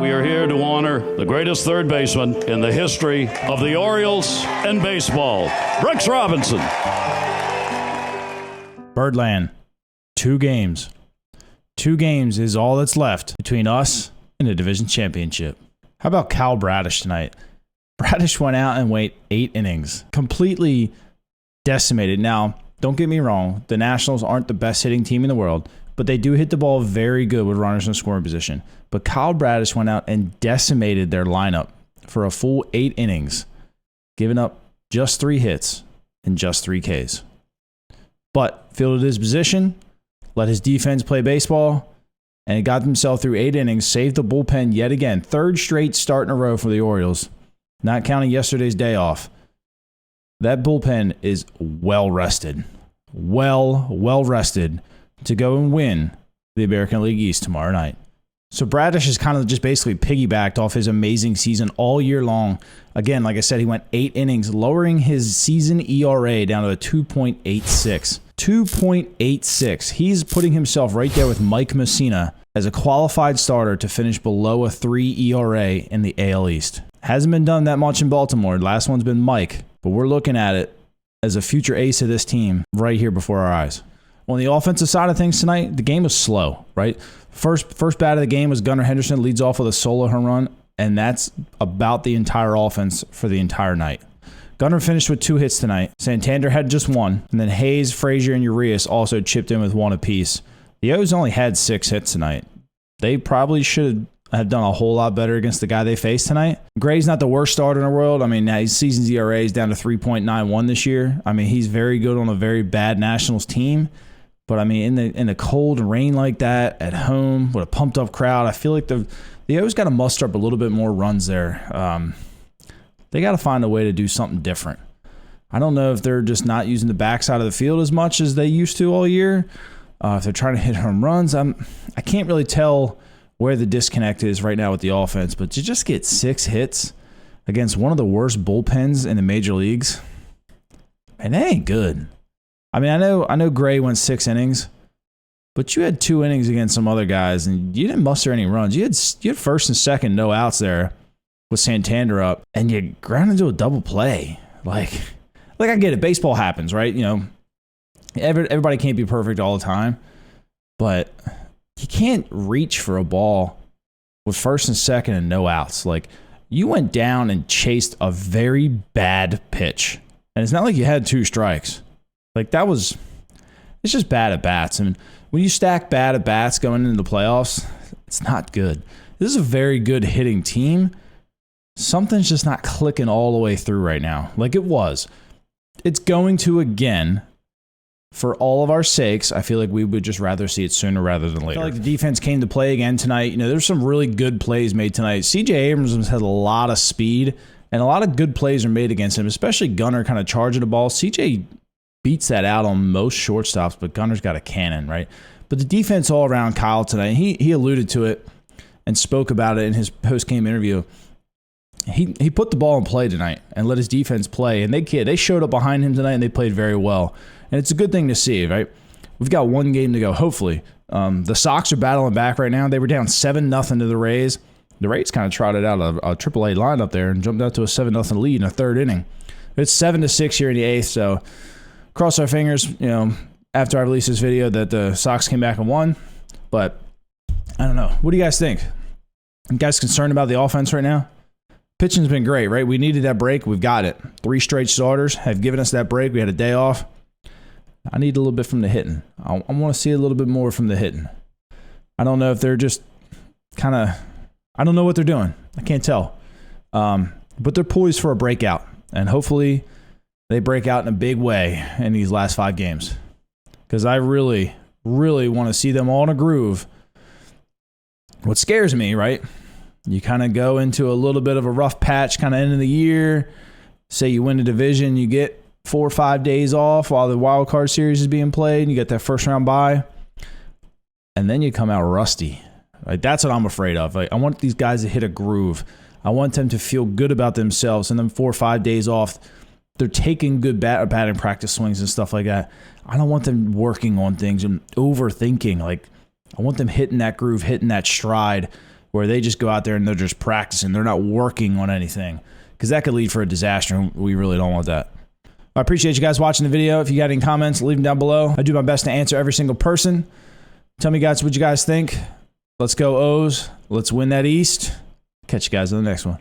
We are here to honor the greatest third baseman in the history of the Orioles and baseball, Brooks Robinson. Birdland, 2 games. 2 games is all that's left between us and the division championship. How about Kyle Bradish tonight? Bradish went out and went 8 innings, completely decimated. Now, don't get me wrong, the Nationals aren't the best hitting team in the world, but they do hit the ball very good with runners in scoring position. But Kyle Bradish went out and decimated their lineup for a full 8 innings, giving up just 3 hits and just 3 Ks. But fielded his position, let his defense play baseball, and he got himself through 8 innings, saved the bullpen yet again. 3rd straight start in a row for the Orioles, not counting yesterday's day off. That bullpen is well rested. Well rested to go and win the American League East tomorrow night. So Bradish has kind of just basically piggybacked off his amazing season all year long. Again, like I said, he went 8 innings, lowering his season ERA down to a 2.86. 2.86. He's putting himself right there with Mike Mussina as a qualified starter to finish below a 3 ERA in the AL East. Hasn't been done that much in Baltimore. Last one's been Mike, but we're looking at it as a future ace of this team right here before our eyes. On the offensive side of things tonight, the game was slow, right? First bat of the game was Gunnar Henderson, leads off with a solo home run, and that's about the entire offense for the entire night. Gunnar finished with 2 hits tonight. Santander had just 1, and then Hayes, Frazier, and Urias also chipped in with 1 apiece. The O's only had 6 hits tonight. They probably should have done a whole lot better against the guy they faced tonight. Gray's not the worst starter in the world. I mean, his season's ERA is down to 3.91 this year. I mean, he's very good on a very bad Nationals team. But, I mean, in the cold rain like that, at home, with a pumped-up crowd, I feel like the O's got to muster up a little bit more runs there. They got to find a way to do something different. I don't know if they're just not using the backside of the field as much as they used to all year. If they're trying to hit home runs, I can't really tell where the disconnect is right now with the offense. But to just get 6 hits against one of the worst bullpens in the major leagues, man, that ain't good. I mean, I know Gray went 6 innings, but you had 2 innings against some other guys, and you didn't muster any runs. You had first and second, no outs there with Santander up, and you ground into a double play. Like I get it. Baseball happens, right? You know, everybody can't be perfect all the time, but you can't reach for a ball with first and second and no outs. Like, you went down and chased a very bad pitch, and it's not like you had 2 strikes. Like, it's just bad at bats. And when you stack bad at bats going into the playoffs, it's not good. This is a very good hitting team. Something's just not clicking all the way through right now, like it was. It's going to again. For all of our sakes, I feel like we would just rather see it sooner rather than later. I feel like the defense came to play again tonight. You know, there's some really good plays made tonight. C.J. Abrams has a lot of speed, and a lot of good plays are made against him, especially Gunnar kind of charging the ball. C.J. beats that out on most shortstops, but Gunnar's got a cannon, right? But the defense all around Kyle tonight, he alluded to it and spoke about it in his post-game interview. He put the ball in play tonight and let his defense play, and they showed up behind him tonight, and they played very well. And it's a good thing to see, right? We've got 1 game to go, hopefully. The Sox are battling back right now. They were down 7-0 to the Rays. The Rays kind of trotted out a AAA lineup there and jumped out to a 7-0 lead in the 3rd inning. It's 7-6 here in the 8th, so cross our fingers, you know, after I release this video that the Sox came back and won. But I don't know. What do you guys think? You guys concerned about the offense right now? Pitching's been great, right? We needed that break. We've got it. 3 straight starters have given us that break. We had a day off. I need a little bit from the hitting. I want to see a little bit more from the hitting. I don't know if they're just kind of, I don't know what they're doing. I can't tell. But they're poised for a breakout. And hopefully they break out in a big way in these last 5 games. Because I really, really want to see them all in a groove. What scares me, right? You kind of go into a little bit of a rough patch kind of end of the year. Say you win the division, you get 4 or 5 days off while the wild card series is being played, and you get that first round bye. And then you come out rusty. Like, that's what I'm afraid of. Like, I want these guys to hit a groove. I want them to feel good about themselves. And then 4 or 5 days off, they're taking good batting practice swings and stuff like that. I don't want them working on things and overthinking. Like, I want them hitting that groove, hitting that stride where they just go out there and they're just practicing. They're not working on anything, because that could lead for a disaster, and we really don't want that. I appreciate you guys watching the video. If you got any comments, leave them down below. I do my best to answer every single person. Tell me, guys, what you guys think. Let's go O's. Let's win that East. Catch you guys on the next one.